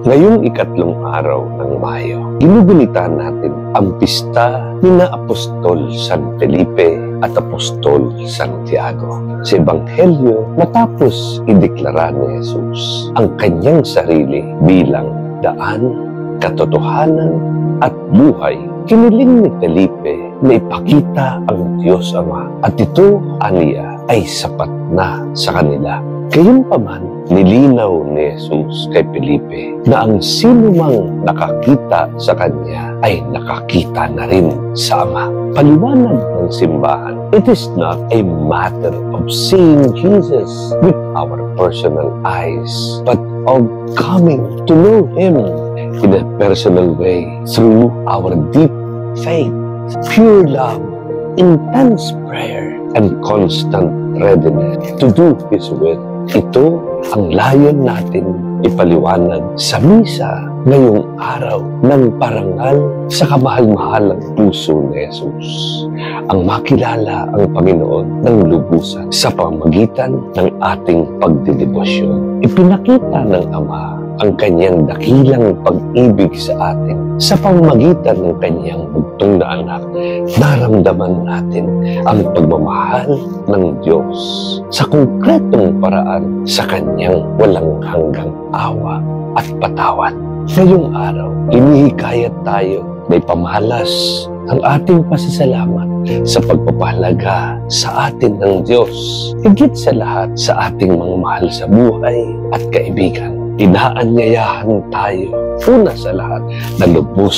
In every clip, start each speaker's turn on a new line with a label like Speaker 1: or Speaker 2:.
Speaker 1: Ngayong ikatlong araw ng Mayo, ginugunita natin ang pista ni Apostol San Felipe at Apostol Santiago. Sa Ebanghelyo, matapos ideklara ni Jesus ang kanyang sarili bilang daan, katotohanan at buhay, kiniling ni Felipe na ipakita ang Diyos Ama at ito, aniya, ay sapat na sa kanila. Gayunpaman, nilinaw ni Jesus kay Felipe na ang sino mang nakakita sa kanya ay nakakita na rin sa Ama. Paliwanag ng simbahan, it is not a matter of seeing Jesus with our personal eyes, but of coming to know Him in a personal way through our deep faith, pure love, intense prayer, and constant readiness to do His will. Ito ang layon natin ipaliwanag sa misa ngayong araw ng parangal sa kamahal-mahalang puso ni Jesus. Ang makilala ang Panginoon ng lubusan sa pamamagitan ng ating pagdedebosyon. Ipinakita ng Ama ang kanyang dakilang pag-ibig sa atin sa pamamagitan ng kanyang bugtong na anak. Naramdaman natin ang pagmamahal ng Diyos sa konkretong paraan sa kanyang walang hanggang awa at patawad. Ngayong araw, inihikayat tayo na ipamalas ang ating pasasalamat sa pagpapahalaga sa atin ng Diyos, higit sa lahat sa ating mga mahal sa buhay at kaibigan. Inaanyayahan tayo, una sa lahat, na lubos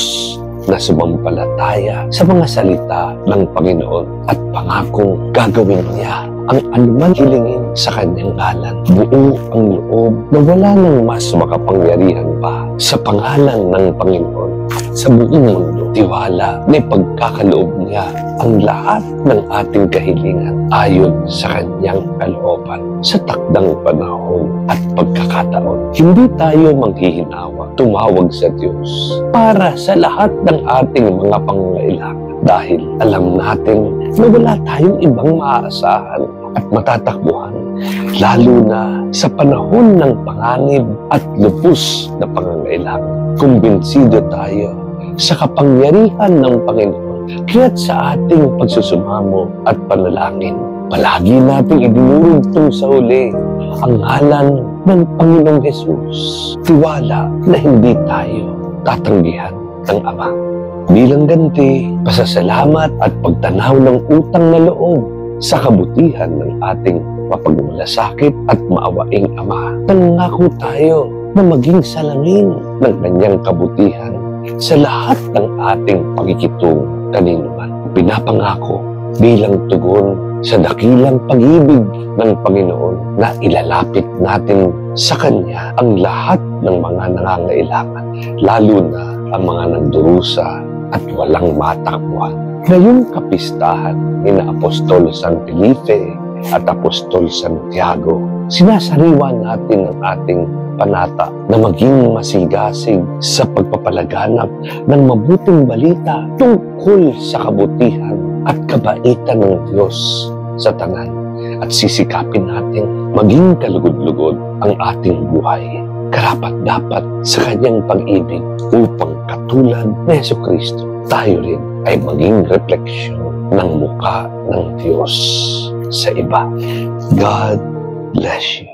Speaker 1: na sumampalataya sa mga salita ng Panginoon at pangakong gagawin niya ang anuman hilingin sa kanyang ngalan. Buo ang loob na wala nang mas makapangyarihan pa sa pangalan ng Panginoon sa buong mundo. Tiwala na ipagkakaloob niya ang lahat ng ating kahilingan ayon sa kanyang kalooban sa takdang panahon at pagkakataon. Hindi tayo manghihinawa, tumawag sa Diyos para sa lahat ng ating mga pangangailangan dahil alam natin na wala tayong ibang maaasahan at matatakbuhan, lalo na sa panahon ng panganib at lubos na pangangailangan. Kumbinsido tayo sa kapangyarihan ng Panginoon, kaya't sa ating pagsusumamo at panalangin, palagi nating idinurugtong sa huli ang ngalan ng Panginoong Jesus. Tiwala na hindi tayo tatanggihan ng Ama. Bilang ganti, pasasalamat at pagtanaw ng utang na loob sa kabutihan ng ating mapagmalasakit at maawaing Ama. Nangako tayo na maging salamin ng kanyang kabutihan sa lahat ng ating pakikitungo kaninuman. Pinapangako bilang tugon sa dakilang pag-ibig ng Panginoon na ilalapit natin sa Kanya ang lahat ng mga nangangailangan, lalo na ang mga nagdurusa at walang matakbuhan. Ngayong kapistahan ni Apostol San Felipe at Apostol Santiago, sinasariwa natin ang ating panata na maging masigasig sa pagpapalaganap ng mabuting balita tungkol sa kabutihan at kabaitan ng Diyos sa tanan, at sisikapin natin maging kalugod-lugod ang ating buhay, karapat-dapat sa kanyang pag-ibig upang katulad ni Jesucristo, tayo rin ay maging refleksyon ng mukha ng Diyos sa iba. God bless you.